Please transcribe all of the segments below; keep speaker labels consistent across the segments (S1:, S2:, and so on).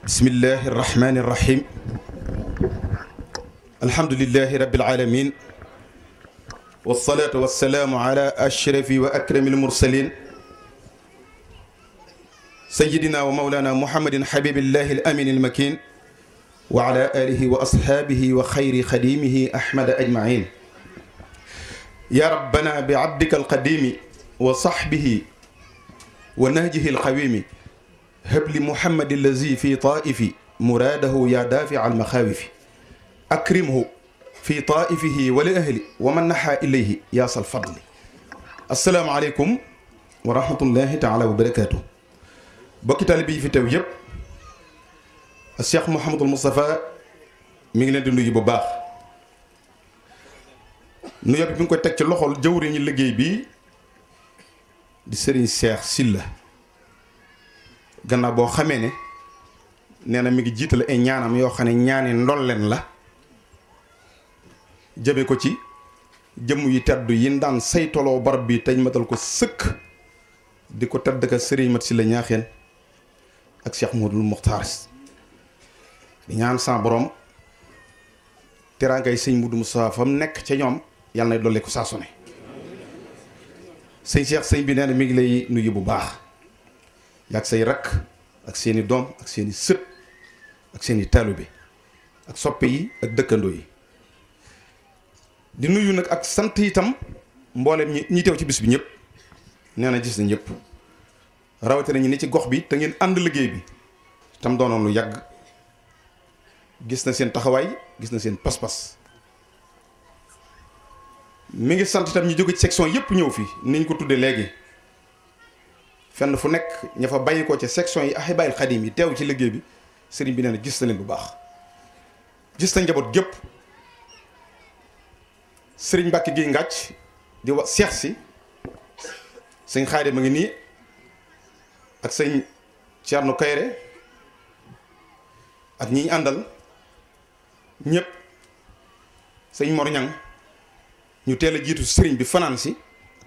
S1: bismillahi irrahmani irrahim alhamdulilahi rabbil alamin wassalatu wassalaamu ala ashrafi wa akrami almursalin sayidina wa mawlana muhammadin habibillahi alamin almakin wa ala alihi wa ashaabihi wa xayri xadimihi ahmada ajmain ya rabbana bi abdika alqadimi wa sahbihi wa nahjihi alqawimi habli muhammadi allazi fi taifi muraadahu ya daafica almaxaawifi akrimhu fi taifihi wa li ahli wa man naxaa ilayhi yaasal fadli assalaamu aleykum wa rahmatullahi taala wa barakaatu bokki taalibe yi fi teew yëpp Cheikh Mouhamadul Moustapha mi ngi leen di nuyu bu baax nuyoo bi mi ngi koy teg ci loxol jëwriñu liggéey bi di Serigne Cheikh Sylla gannaaw boo xamee ne nee na mi ngi jiital ay ñaanam yoo xam ne ñaani ndolleen la jëme ko ci jëmm yi teddu yi daan saytoloo barab bi teñ matal ko sëkk di ko tedd ka Serigne Mat Sylla ñaaxeen ak Cheikh Mouhamadoul Mokhtar di ñaan sa borom teraangay sëñ Mudu Musaa fa mu nekk ca ñoom yàlla na dolli ko saa su ne sëñ Cheikh sëñ bi nee na mi ngi lay nuyu bu baax yaag say rakk ak seeni doom ak seeni sët ak seeni taalibe ak soppe yi ak dëkkandoo yi di nuyu nag ak sant itam mboolem ñi teew ci bis bi ñëpp nee na gis na ñëpp rawatina ñi ne ci gox bi te ngeen ànd liggéey bi tam doonoon lu yàgg gis na seen taxawaay gis na seen pas-pas mi ngi sant itam ñu jóge ci section yëpp ñëw fi niñ ko tuddee léegi fenn fu nekk ña fa bàyyi ko ci section yi Ahibaahil Xadim yi teew ci liggéey bi sëriñ bi nee na gis na leen bu baax gis na njaboot gépp sëriñ Mbàkke gi ngàcc di wax seex si sëñ Xaadim ma ngi nii ak sëñ Thierno Kayre ak ñi ñu àndal ñëpp sëñ Mor Ñang ñu teel a jiitu sëriñ bi fanaan si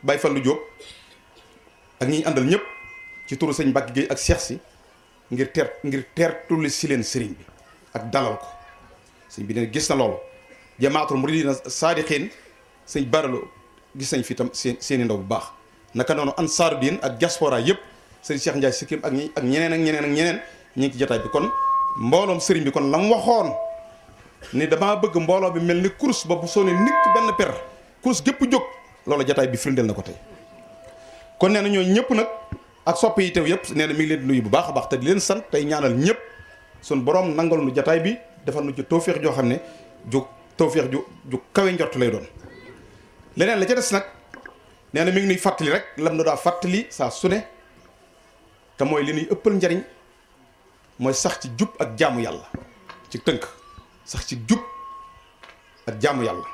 S1: Baye Fallou Diop ak ñi ñu àndal ñëpp ci turu sëñ Mbàkke Gueye ak Cheikh si ngir teertuli si leen sëriñ bi ak dalal ko sëñ bi ne gis na loolu jamaatul muridina saadiqin sëñ baralo gis nañ fi tam seeni ndaw bu baax naka noonu ansaaru diin ak diaspora yëpp sëriñ Cheikh Ndiaye Sikkim ak ñeneen ñu ngi ci jotaay bi kon mbooloom sëriñ bi kon la mu waxoon ni damaa bëgg mbooloo bi mel ni course ba bu soone nikk benn per course gépp jóg loolu jotaay bi firndeel na ko tey kon nee na ñoo ñëpp nag ak sopp yi teew yëpp nee na mi ngi leen di nuyu bu baax a baax te di leen sant tey ñaanal ñëpp sun borom nangal nu jotaay bi defal nu ci tawféex joo xam ne ju tawféex ju kawe njort lay doon leneen la ca des nag nee na mi ngi nuy fàttali rek lam na daa fàttali saa su ne te mooy li nuy ëppal njariñ mooy sax ci jub ak jaamu yàlla ci tënk sax ci jub ak jaamu yàlla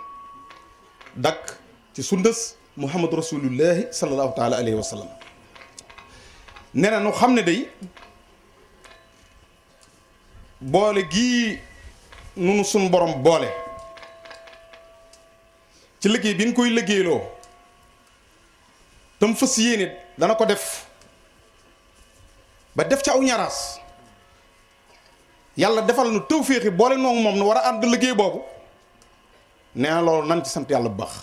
S1: dakk ci sundas muhammadu rasulullahi sallallahu taala alayhi wa sallam nee na nu xam ne day boole gii nunu sun borom boole ci liggéey bi ñu koy liggéeyloo tam fas yéene dana ko def ba def ca aw ñaraas yàlla defal nu tawféexi boole noonu moom nu war a ànd liggéey boobu nee na loolu nan ci sant yàlla bu baax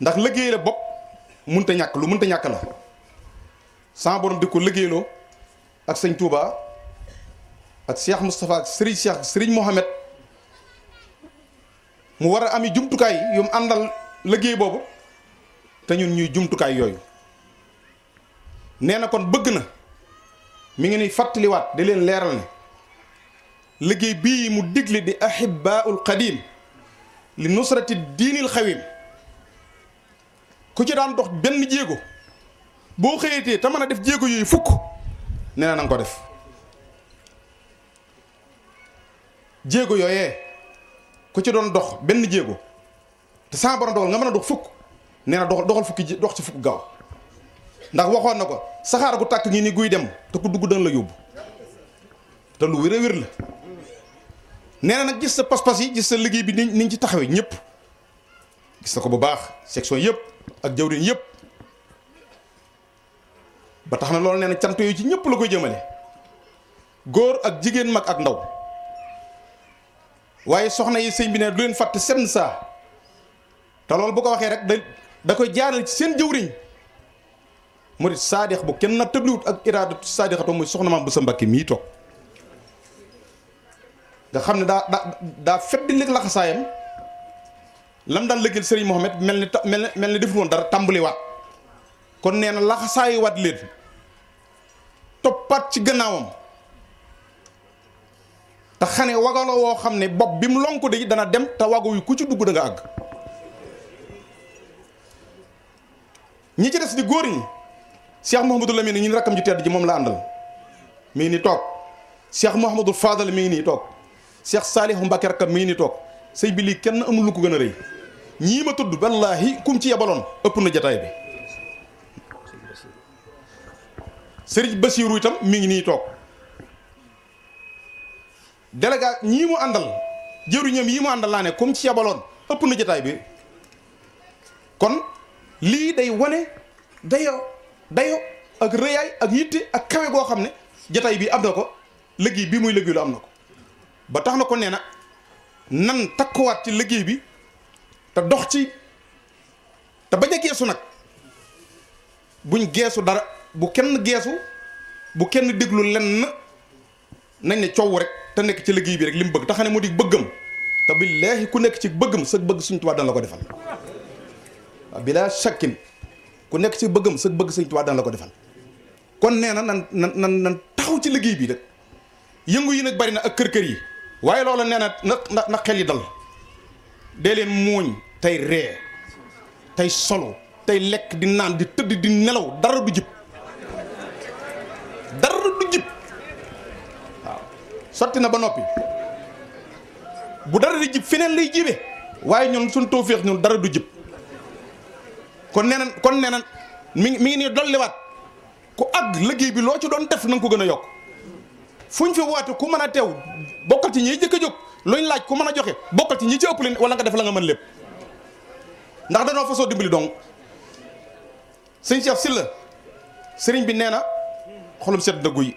S1: ndax liggéey la bopp munta ñàkk lu munta ñàkk la sama borom di ko liggéeyloo ak sëñ Touba ak Cheikh Moustapha ak Serigne Mohamed mu war a ami jumtukaay yu mu àndal liggéey boobu te ñun ñuy jumtukaay yooyu nee na kon bëgg na mi ngi ni fàttaliwaat di leen leeral ne liggéey bii mu digle di Ahibaahil Xadim li nusrati diinil xawim ku ci daan dox benn jéego boo xëyatee te mën a def jéego yooyu fukk nee na nga ko def jéego yooyee ku ci doon dox benn jéego te sama borom dogal nga mën a dox fukk nee na doxal fukki dox ci fukk gaaw ndax waxoon na ko saxaar gu tàkk ngi ni guy dem te ku dugg dana la yóbbu te lu wér a wér la nee na nag gis sa pas-pas yi gis sa liggéey bi niñ ci taxawee ñëpp gis na ko bu baax section yëpp ak jawriñ yëpp ba tax na loolu nee na cant yooyu ci ñëpp la koy jëmale góor ak jigéen mag ak ndaw waaye soxna yi sëñ bi ne du leen fàtte seen saa te loolu bu ko waxee rek da koy jaaral ci seen jëwriñ murit saadix bu kenn na tëbliwut ak iraadatu saadixato muy soxna maam bu sa Mbàkke mii toog nga xam ne daa fedd léegi laxasaayam lam daan lëggeel sëriñ Mohamed mel ni deful woon dara tàmbaliwaat kon nee na laxasaayiwaat leen toppaat ci gannaawam te xane wagaloo woo xam ne bopp bi mu lonku de dana dem te wago yu ku ci dugg da nga àgg ñi ci des di góor ñi Cheikh Mouhamadou Lamine ñi rakkam ju tedd ji moom la àndal mi ngi nii toog Cheikh Mouhamadou Fadal mi ngi nii toog Cheikh Salihu Mbacke rakkam mi ngi nii toog sëy bi lii kenn amul lu ko gën a rëy ñii ma tudd wallaahi kum ci yebaloon ëpp na jataay bi Serigne Bassirou itam mi ngi nii toog délégat ñii mu àndal jëruñam yi mu àndal laa ne kum ci yebaloon ëpp na jataay bi kon lii day wane dayo ak rëyaay ak yitte ak kawe goo xam ne jataay bi am na ko liggéey bi muy liggéey lu am na ko ba tax na ko nee na nan takkuwaat ci liggéey bi te dox ci te bañ a geesu nag buñ geesu dara bu kenn geesu bu kenn déglu lenn nañ ne coow rek te nekk ci liggéey bi rek li mu bëgg te xam ne mu di bëggam te billaahi ku nekk ci bëggam sa bëgg Sëñ Tuubaa dana la ko defal waaw bilaa shakkin ku nekk ci bëggam sa bëgg Sëñ Tuubaa dana la ko defal kon nee na nan taxaw ci liggéey bi rek yëngu yi nag bari na ak kër yi waaye loola nee na xel yi dal dee leen muuñ tey ree tey solo tey lekk di naan di tëdd di nelaw dara du jib waaw sotti na ba noppi bu dara di jib feneen lay jibe waaye ñun suñ tawfeex ñun dara du jib kon nee na mi ngi nii dolliwaat ku àgg liggéey bi loo ci doon def na nga ko gën a yokk fuñ fi woote ku mën a teew bokkal ci ñiy jëkk a jóg luñ laaj ku mën a joxe bokkal ci ñi ci ëpp leen wala nga def la nga mën lépp ndax danoo fasoo dimbali donc sëñ Cheikh Sylla sëriñ bi nee na xolam sedd na guy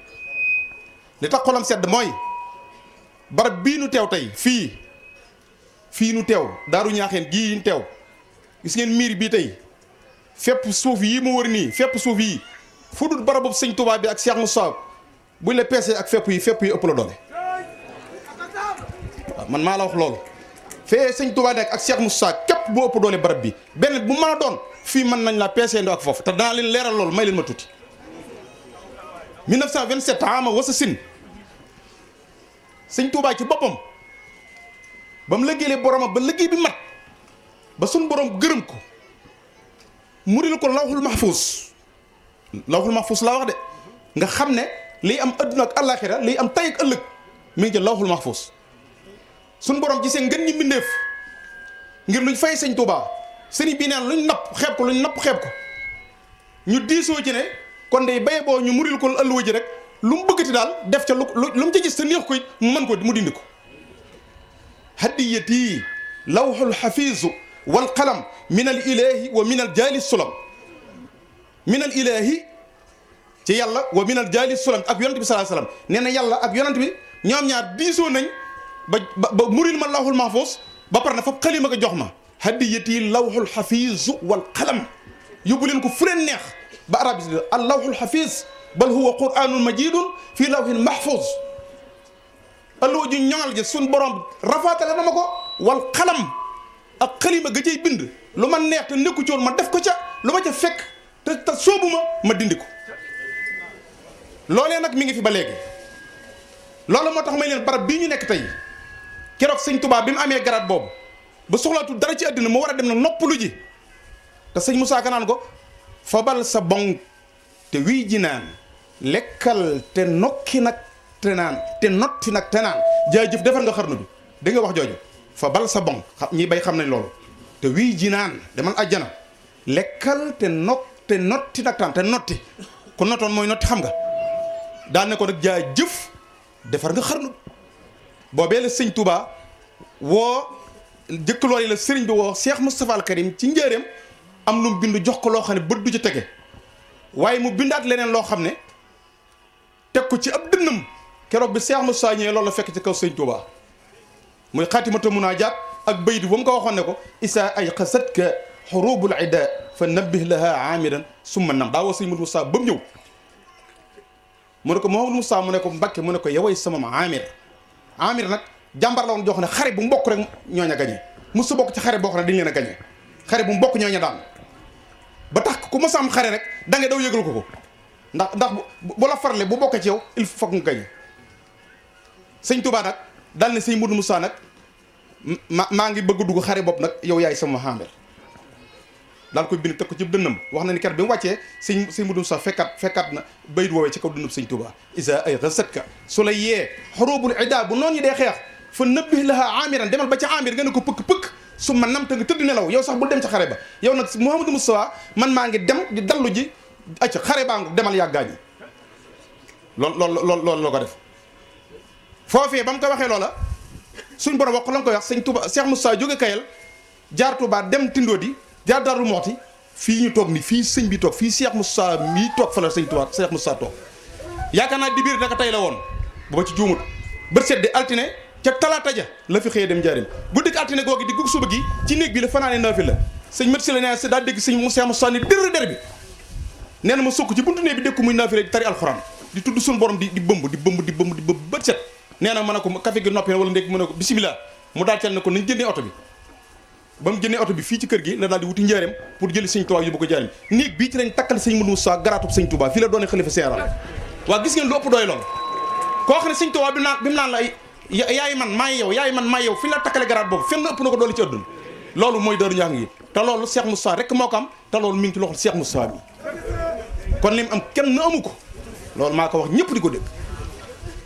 S1: li tax xolam sedd mooy barab bii nu teew tey fii nu teew daaru ñaaxeen gii ñu teew gis ngeen miir bii tey fépp suuf yi mu wër nii fépp suuf yi fu dul barabu sëñ Touba bi ak Cheikh Moussa buñ la peesee ak fépp yi ëpp la doole waaw man maa la wax loolu fee sëñ Touba nekk ak Cheikh Moussa képp boo ëpp doole barab bi benn bu mën a doon fii mën nañ la peesee ndo ak foofu te danaa leen leeral loolu may leen ma tuuti 1927 ama wasa sin sëñ Touba ci boppam ba mu liggéeyee boromam ba liggéey bi mat ba suñ borom gërëm ko muril ko lawhul mahfuz laa wax de nga xam ne liy am adduna ak àllaaxira liy am tay ak ëllëg mi ngi jël lawhul mahfuz suñ borom gisee ngeen ñi mbindeef ngir luñ fay sëñ Touba sëriñ bi neen luñ napp xeeb ko ñu diisoo ci ne kon day baye boo ñu muril ko ëlluwa ji rek lu mu bëggati daal def ca lu mu ci gis te neex ko it mu mën ko mu dindi ko hadiyati lawhul hafiz wal qalam min al ilahi wa min al jaali sulam min al ilahi ci yàlla wa min al jaali sulam ak yonent bi sallallahu alayhi wasallam nee na yàlla ak yonent bi ñoom ñaar diisoo nañ ba muril ma lawhul mahfuz ba pare na fab xalima ko jox ma hadiyati lawhul hafiz wal qalam yóbbu leen ko fu leen neex ba arab yi al lawhul hafiz bal huwa qur'anun majidun fii lawhin mahfuz alluwa ju ñoŋal ji suñ borom rafaatale na ma ko wal xalam ak xalima ga cay bind lu ma neex te nekku ci woon ma def ko ca lu ma ca fekk te soobu ma dindi ko loolee nag mi ngi fi ba léegi loolu moo tax may leen barab bii ñu nekk tey keroog sëñ Touba bi mu amee garaat boobu ba soxlaatul dara ci àddina mu war a dem na noppalu ji te sëñ Moussa Ka naan ko fabal sa bon te wii ji naan lekkal te nokki nag te naan te notti nag te naan jaajëf defar nga xarnu bi da nga wax jooju fa bal sa bon ñi bay xam nañ loolu te wii ji naan demal àjjana lekkal te notti nag taan te notti ku nottoon mooy notti xam nga daan ne ko nag jaajëf defar nga xarnu boobee la sëñ Touba woo jëkk loolu la sëriñ bi woo Cheikh Moustapha Al Karim ci njëreem am lu mu bind jox ko loo xam ne bët du ci tege waaye mu bindaat leneen loo xam ne teg ko ci ab dënnam keroog bi Cheikh Moussa ñëwee loolu la fekk ci kaw sëñ Touba muy xaatimata munaajaat ak bayit ba mu ko waxoon ne ko isa ay xasatka xurubul ida fa nabbih laha amiran summa nam daa woo sëñ Modou Moussa ba mu ñëw mu ne ko Mouhamadou Moussa mu ne ko Mbakke mu ne ko yoway sama amir nag jàmbar la woon jox ne xare bu mbokk rek ñooña gañe musu bokk ci xare boo xam ne dañ leen a gañe xare bu mbokk ñooña daan ba tax ku mos a am xare rek da nga daw yëgal ko ndax bu la farle bu bokkee ci yow il faut nga gañe sëñ Touba nag daal ne sëñ Modou Moussa nag maa ngi bëgg dugg xare bopp nag yow yaay sama amir daal koy bind teg ko ci dënnam wax na ni kat bi mu wàccee sëñ Modou Moussa fekkaat na bayit woowee ci kaw dënnam sëñ Touba isa ay xasatka su la yee xurubul ida bu noonu ñi dee xeex fa nëbbih laha amiran demal ba ca amir nga ne ko pëkk su ma nam te nga tëdd nelaw yow sax bul dem ca xare ba yow nag Mouhamadou Moussa man maa ngi dem di dallu ji acca xare baa ngu demal yàggaañi loolu la ko def foofee ba mu ko waxee loola suñ borom wax la nga koy wax sëñ Touba Cheikh Moussa jóge Kayel jaar Touba dem Tindodi jaar Darou Mouhty fii ñu toog ni fii sëñ bi toog fii Cheikh Moussa mii toog fa la sëñ Touba Cheikh Moussa toog yaakaar naa di biir naka tey la woon bu ma ci juumut bët set di altine ca talaata ja la fi xëyee dem njaarim guddi altine googi di gug suba gi ci néeg bi la fanaane naafi la sëñ mat si la nee daa dégg sëñ Cheikh Moussa ni der bi nee na ma sukk ci buntu néeg bi dékku muy naafi la di tari alxuraan di tudd suñu borom di bëmb bët set nee na ma ne ko café gi noppi na wala ndéeg mu ne ko bisimilah mu daal teel ne ko nañ jëndee oto bi ba mu jëndee oto bi fii ci kër gi la daal di wuti njaareem pour jëli sëñ Touba yóbbu ko njaareem néeg bii ci lañ takkal sëñ Modou Moussa garaatub sëñ Touba fii la doone xalifa général waa gis ngeen lu ëpp doy loolu koo xam ne sëñ Touba bi mu naan la yaay man maay yow fi la takkale garaat boobu fenn ëpp na ko doole ci àdduna loolu mooy Daaru Ñax ngi te loolu Cheikh Moussa rek moo ko am te loolu mi ngi ci loxol Cheikh Moussa bi kon lim am kenn amu ko loolu maa ko wax ñëpp di ko dégg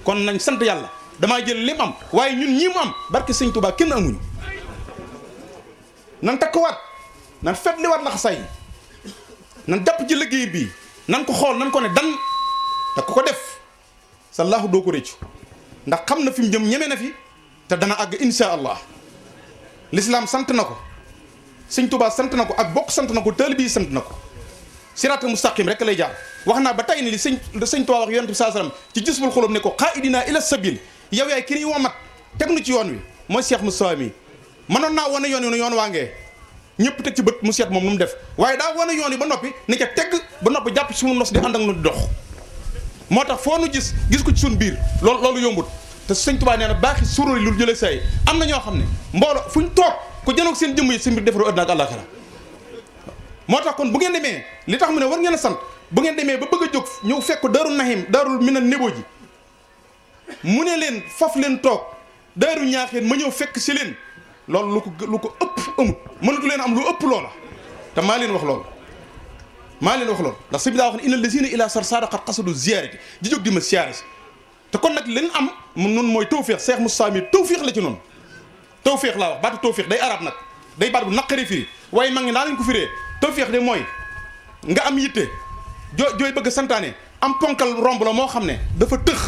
S1: kon nañ sant yàlla damaa jël lim am waaye ñun ñii mu am barke sëñ Touba kenn amuñu nan takkuwaat nan fetliwaat laxasaay nan jàpp ci liggéey bii nan ko xool nan ko ne dan te ku ko def sallaahu doo ko réccu ndax xam na fi mu jëm ñeme na fi te dana àgg insha allah l'islam sant na ko sëñ Touba sant na ko ak bokk sant na ko taalibe yi sant na ko siraatal mustaqim rek lay jaar wax naa ba tey ni li sëñ Touba wax yonent bi sallallahu alayhi wasallam ci jisbul xulub ne ko qaa'idina ila sabil yow yaay ki ni womat teg nu ci yoon wi mooy Cheikh Moussa mi mënoon naa wane yoon waa ngee ñëpp teg ci bët mu seet moom nu mu def waaye daa wane yoon yi ba noppi ne ca teg ba noppi jàpp ci suñu nos di ànd ak nu di dox moo tax foo nu gis ko ci suñu biir loolu yombut te sëñ Touba nee na baaxi sururi lu jëlee say am na ñoo xam ne mbooloo fu ñu toog ku jënoog seen jëmm yi seen mbir defaru àddina ak àllaaxira moo tax kon bu ngeen demee li tax mu ne war ngeen a sant bu ngeen demee ba bëgg a jóg ñëw fekk Daaru Nahim daarul minan nebo ji mu ne leen faf leen toog Daaru Ñaaxeen ma ñëw fekk si leen loolu lu ko ëpp amut mënatu leen am lu ëpp loola te maa leen wax loolu ndax sëñ bi daa wax ne inna lazina ila sarsara qad qasadu ziyaarati di jóg di ma siyaare si te kon nag leen am noonu mooy tawféex Cheikh Moussa mi tawféex la ci noonu tawféex laa wax baatu tawféex day arab nag day baat bu naqari firi waaye mag ñi naa lañ ko firee tawféex de mooy nga am yitte jooy bëgg santaane am ponkal romb la moo xam ne dafa tëx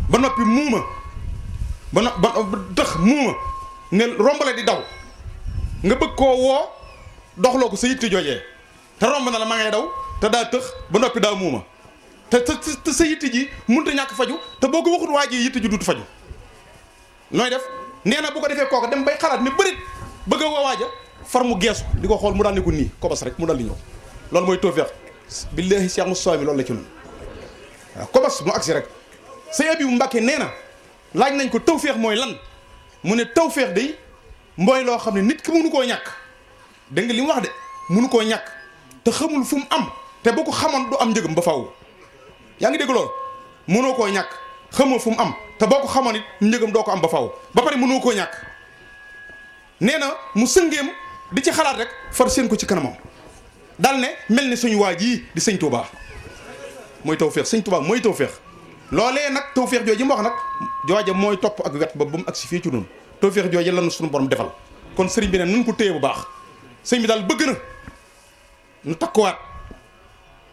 S1: ba noppi muuma ba tëx muuma ne rombale di daw nga bëgg koo woo doxloo ko sa yitte joojee te romb na la ma ngay daw te daa tëx ba noppi daa muuma te sa yitte ji mënut a ñàkk faju te boo ko waxut waa ji yitte ji duutu faju nooy def nee na bu ko defee kooka dem bay xalaat ne bërit bëgg a woo waaja far mu geesu di ko xool mu daal ne ko nii kobas rek mu daal di ñëw loolu mooy tawfeex billaahi Cheikh Moussa mi loolu la ci noonu waaw kobas mu agsi rek sëñ Abibu Mbàkke nee na laaj nañ ko tawfeex mooy lan mu ne tawfeex day mooy loo xam ne nit ki mënu koo ñàkk dégg nga li mu wax de mënu koo ñàkk te xamul fu mu am te boo ko xamoon du am njëgam ba faaw yaa ngi dégg loolu mënoo koo ñàkk xamoo fu mu am te boo ko xamoon it njëgam doo ko am ba faaw ba pare mënoo koo ñàkk nee na mu sëngeem di ci xalaat rek far seen ko ci kanamam dal ne mel ni suñu waa jii di sëñ Touba mooy tawfeex sëñ Touba mooy tawfeex loolee nag tawfeex jooju mu wax nag jooja mooy topp ak wet ba mu agsi fii ci noonu tawfeex jooju lan suñu borom defal kon sëriñ bi ne nun ko téye bu baax sëñ bi daal bëgg na nu takkuwaat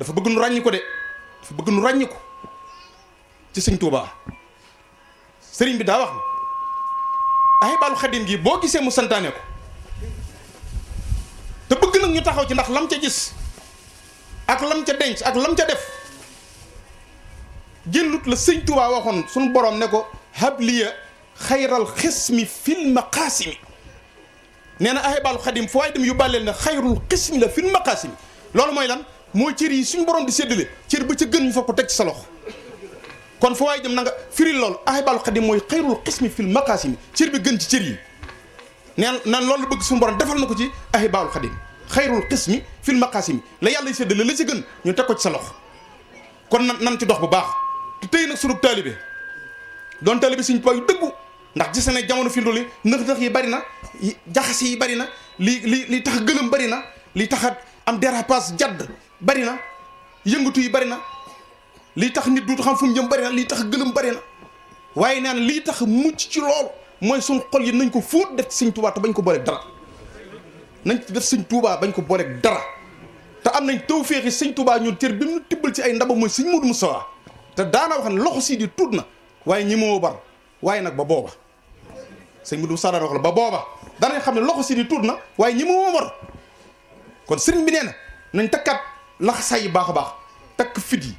S1: dafa bëgg nu ràññi ko de dafa bëgg nu ràññi ko ci sëñ Touba sëriñ bi daa wax ne Ahibahil Khadim gi boo gisee mu santaane ko te bëgg nag ñu taxaw ci ndax lam ca gis ak lam ca denc ak lam ca def génnut la sëñ Tuubaa waxoon suñu borom ne ko habliya xayral xismi fil maqaasimi nee na ahibaalu xadim fu waay dem yu bàlleel ne xayrul xismi la fil maqaasimi loolu mooy lan mooy cër yi suñu borom di séddale cër ba ca gën ñu fa ko teg ci sa loxo kon fu waay dem na nga firil loolu ahibaalu xadim mooy xayrul xismi fil maqaasimi cër bi gën ci cër yi neen nan loolu bëgg suñu borom defal na ko ci ahibaalu xadim xayrul xismi fil maqaasimi la yàlla séddale la ci gën ñu teg ko ci sa loxo kon nan ci dox bu baax te tey nag sunu taalibe doon taalibe Sëñ Tuubaa yu dëggu ndax gis na ne jamono fi ndoli nëx-nëx yi bari na jaxase yi bari na li tax gëlëm bari na li tax am dérapage jadd bari na yëngatu yi bari na li tax nit du xam fu mu jëm bari na li tax gëlëm bari na waaye nee na lii tax mucc ci loolu mooy suñ xol yi nañ ko fóot def ci Sëñ Tuubaa te bañ ko booleeg dara nañ ci def Sëñ Tuubaa bañ ko booleeg dara te am nañ tawféexi Sëñ Tuubaa ñun cër bi mu tibbal ci ay ndaba mooy Sëñ Moodu Mustafaa te daana wax ne loxo sii di tuut na waaye ñi moo bar waaye nag ba booba Sëñ Moodu Mustafaa daana wax la ba booba danañ xam ne loxo sii di tuut na waaye ñi moo bar kon sëriñ bi nee na nañ takkaat laxasaay yi baax a baax takk fit yi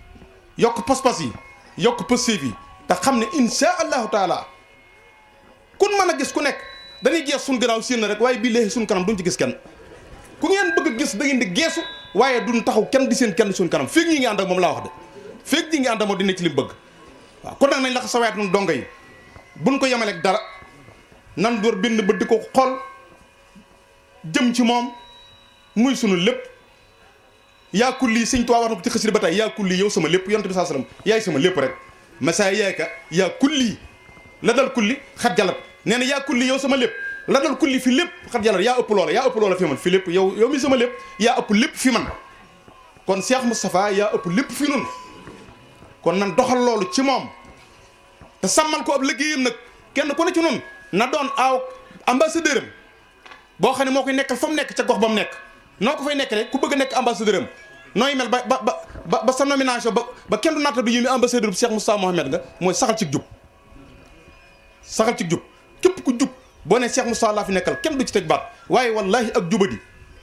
S1: yokk pas-pas yi yokk pësséef yi te xam ne insha allahu taala kun mën a gis ku nekk dañuy gees suñ gannaaw séen na rek waaye bii léegi suñ kanam duñ ci gis kenn ku ngeen bëgg a gis da ngeen di geesu waaye duñ taxaw kenn di seen kenn suñ kanam féeg ñi ngi ànd ak moom laa wax de féeg ñi ngi ànd ak moom dina ci li mu bëgg waaw kon nag nañ laxa sawaat nun donga yi buñ ko yemaleeg dara nan door bind ba di ko xool jëm ci moom muy sunu lépp yaa kulli Sëñ Tuubaa wax na ko ci xasida ba tey yaa kulli yow sama lépp yonent bi saa sallam yaay sama lépp rek masa yaayka yaa kulli la dal kulli xat jalat nee na yaa kulli yow sama lépp la dal kulli fi lépp xat jalat yaa ëpp loola fi man fi lépp yow mi sama lépp yaa ëpp lépp fi man kon Cheikh Moustapha yaa ëpp lépp fi nun kon nan doxal loolu ci moom te sàmmal ko ab liggéeyam nag kenn ku ne ci nun na doon aaw ambassadeur am boo xam ne moo koy nekkal fa mu nekk ca gox ba mu nekk noo ko fay nekkale ku bëgg a nekk ambassadeur am nooy mel ba sa nomination ba kenn du naata du yémi ambassadeur bu Cheikh Moustapha Mohamed nga mooy saxal ci jub saxal ci jub képp ku jub boo ne Cheikh Moustapha laa fi nekkal kenn du ci teg baat waaye wallahi ak jubadi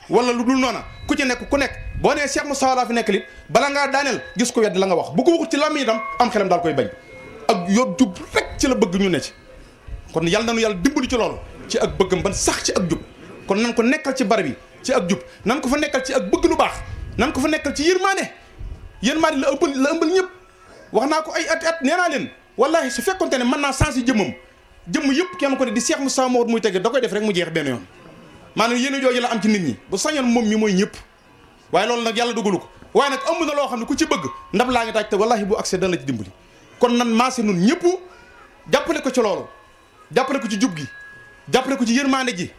S1: wala lu dul noona ku ci nekk ku nekk boo nee Cheikh Moustapha laa fi nekkal it bala ngaa daaneel gis ko wedd la nga wax bu ko waxut ci làmmiñ itam am xelam daal koy bañ ak yor jub rek ci la bëgg ñu ne ci kon yàlla nañu yàlla dimbali ci loolu ci ak bëggam ban sax ci ak jub kon nan ko nekkal ci barab yi ci ak jub nan ko fa nekkal ci ak bëgg lu baax nan ko fa nekkal ci yërmaane la ëmbal ñëpp wax naa ko ay at nee naa leen wallahi su fekkonte ne mën naa sens jëmm yëpp kenn ko ne di Cheikh Moustapha Mawud muy tege da koy def rek mu jeex benn yoon maanaam yéen jooju la am ci nit ñi bu sañoon moom mi mooy ñëpp waaye loolu nag yàlla dugalu ko waaye nag ëmb na loo xam ne ku ci bëgg ndab laa ngi taaj te wallahi bu accès dana la ci dimbali kon nan maase nun ñëpp jàppale ko ci loolu jàppale ko ci jub gi jàppale ko ci yërmaande ji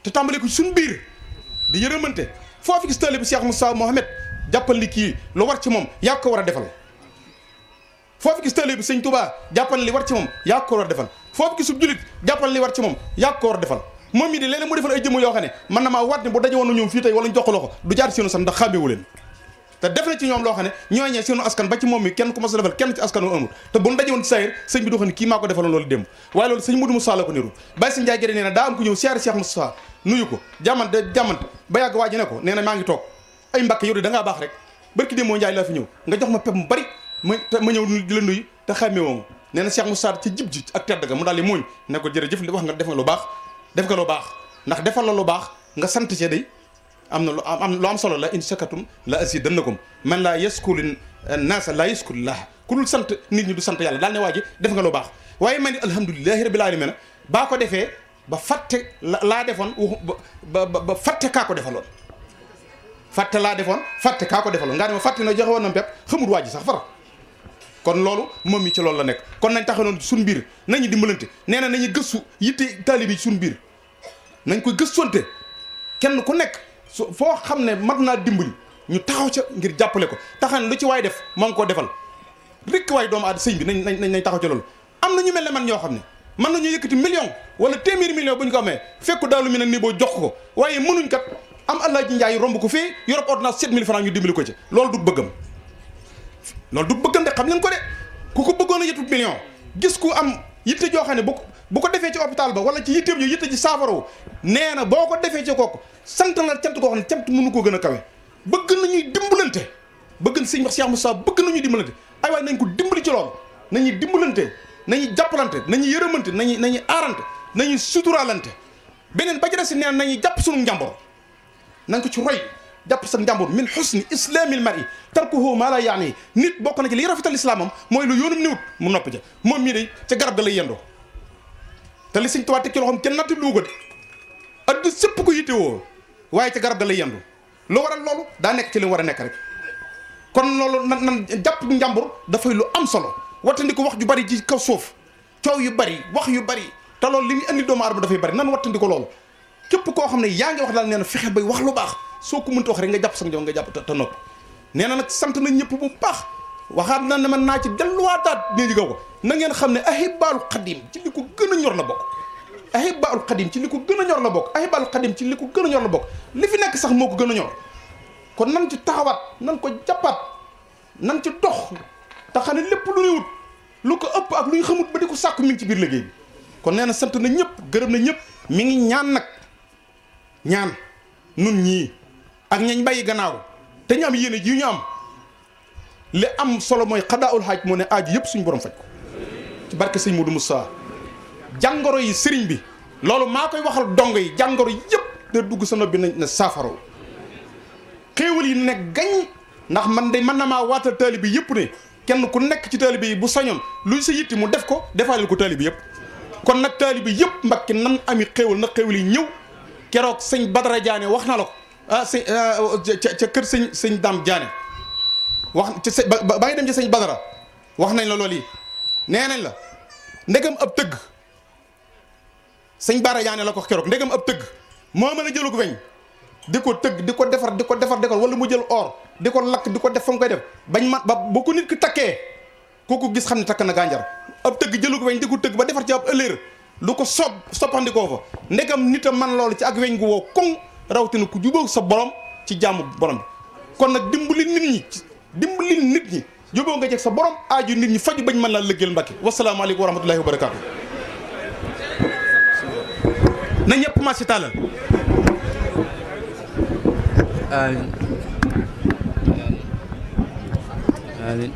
S1: te tàmbale ko ci suñu biir di yërëmante foo fi gis taalibe bi Cheikh Moustapha Mohamed jàppal li kii lu war ci moom yaa ko war a defal foo fi gis taalibe bi Sëñ Tuubaa jàppal li war ci moom yaa ko war a defal foo fi gisub julit jàppal li war ci moom yaa ko war a defal moom mii de léeg-léeg mu defal ay jëmm yoo xam ne man na maa waat ne bu daje woon na ñoom fii tey wala ñu jox ko loxo du jaar seenu sax ndax xàmmeewu leen te def na ci ñoom loo xam ne ñooñee seenu askan ba ci moom mi kenn ku mas a defal kenn ci askan wu amul te bu ñu daje woon ci saayir sëñ bi doo xam ne kii maa ko defaloon loolu démb waaye loolu sëñ Modou Moussa la ko niru bàyyi sëñ Njaay Gere nee na daa am ku ñëw siyaare Cheikh Moustapha nuyu ko jàmmante ba yàgg waa ji ne ko nee na maa ngi toog ay mbàkke yow de da ngaa baax rek barki démb moo Njaay laa fi ñëw nga jox ma pep mu bari ma ñëw di la nuyu te xàmmee woo ma nee na Cheikh Moustapha ci jib ji ak tedd ga mu daal di muuñ ne ko jërëjëf li wax nga def nga lu baax def nga lu baax ndax defal la lu baax nga sant ci day am na lu am solo la in shakatum la azidannakum man laa yaskuru naasa laa yaskurullah ku dul sant nit ñi du sant yàlla daal ne waa ji def nga lu baax waaye man ni alhamdulilahi rabbil alamin baa ko defee ba fàtte laa defoon ba fàtte kaa ko defaloon fàtte laa defoon fàtte kaa ko defaloon ngaa ne ma fàtte na joxe woon na pepp xamul waa ji sax far kon loolu moom mi ci loolu la nekk kon nañ taxanoon suñ biir nañu dimbalante nee na nañu gëstu yitte taalibe yi suñ biir nañ ko gëstonte kenn ku nekk foo xam ne mat naa dimbali ñu taxaw ca ngir jàppale ko taxan lu ci waay def moo ngi koo defal rikk waay doomu aada sëñ bi nañ taxaw ca loolu am na ñu mel ne man ñoo xam ne mën nañu yëkkati million wala téeméeri million bu ñu ko amee fekku daalu mi nag nii boo jox ko waaye mënuñ kat am allah ji njaay romb ko fii Europe ordonnance 7000 francs ñu dimbali ko ci loolu du bëggam de xam leen ko de ku ko bëggoon a yëtu million gis ku am yitte joo xam ne bu ko defee ci hôpital ba wala ci yitteem ji yitte ci saafarawu nee na boo ko defee ci kooku sant la cant koo xam ne cant mënu koo gën a kawe bëgg nañuy dimbalante bëgg sëñ wax Cheikh Moussa bëgg nañuy dimbalante ay waay nañ ko dimbali ci loolu nañuy dimbalante nañuy jàppalante nañuy yërëmante nañuy aarante nañuy suturaalante beneen ba jëlee si neen nañuy jàpp sunu njàmbur nañ ko ci roy jàpp sa njàmbur min husni islamil mar'i tarkuhu ma la yaani nit bokk na ci li rafetal islaamam mooy lu yoonum niwut mu noppi ja moom mii de ca garab ga lay yendoo te li Sëñ Tuubaa teg ci loxoom kenn natt lu ko de addu sëpp ko yittewoo waaye ca garab ga lay yendu lu waral loolu daa nekk ci li mu war a nekk rek kon loolu nan jàpp njàmbur dafay lu am solo wattandiku wax ju bari ci kaw suuf coow yu bari wax yu bari te loolu li muy andi doomu aadama dafay bari nan wattandiku loolu képp koo xam ne yaa ngi wax daal nee na fexe bay wax lu baax soo ko mënta wax rek nga jàpp sa njaw nga jàpp te noppi nee na nag sant na ñëpp bu baax waxaat na ne man naa ci delluwaataat nee jigaw ko na ngeen xam ne ahibaalu xadim ci li ko gën a ñor la bokk ahibaalu xadim ci li ko gën a ñor la bokk ahibaalu xadim ci li ko gën a ñor la bokk li fi nekk sax moo ko gën a ñor kon nan ci taxawaat nan ko jàppaat nan ci dox te xam ne lépp lu ñuy wut lu ko ëpp ak lu ñu xamut ba di ko sàkku mi ngi ci biir liggéey bi kon nee na sant na ñëpp gërëm na ñëpp mi ngi ñaan nag ñaan nun ñii ak ñañ bàyyi gannaaw te ñu am yéene ji ñu am li am solo mooy xadaawul xaaj moo ne aaju yëpp suñu borom faj ko ci barke sëñ Modou Moussa jàngoro yi sëriñ bi loolu maa koy waxal dong yi jàngoro yëpp da dugg sa nopp bi na saafaro xéewal yi ne gañ ndax man de mën na maa waatal taalibe bi yëpp ne kenn ku nekk ci taalibe yi bu sañoon luy sa yitti mu def ko defaaleel ko taalibe bi yëpp kon nag taalibe bi yëpp Mbàkke nan ami xéewal na xéewal yi ñëw keroog sëñ Badara Diané wax na la ko ca kër sëñ Dame Diané wax ca ba ngi dem ci sëñ Badara wax nañ la loolu yi nee nañ la ndegam ab tëgg sëñ Badara Diané la ko keroog ndegam ab tëgg moo mën a jëlu ko weñ di ko tëgg di ko defar wala mu jël or di ko lakk di ko def fa mu koy def bañ ma ba bu ko nit ki takkee kooku gis xam ne takk na gànjar ab tëgg jëlu ko weñ di ko tëgg ba defar ci ab ëllëer lu ko soppandikoo fa ndegam nit a man loolu ci ak weñ gu woo koŋ rawatina ku jubóog sa borom ci jaamu borom bi kon nag dimbali nit ñi jubóo nga jeg sa borom aaju nit ñi faju bañ mën laa lëggeel Mbàkke wasalaamaaleykum wa rahmatullahi wa barakaatu na ñëpp ma si tàllal
S2: amiin amiin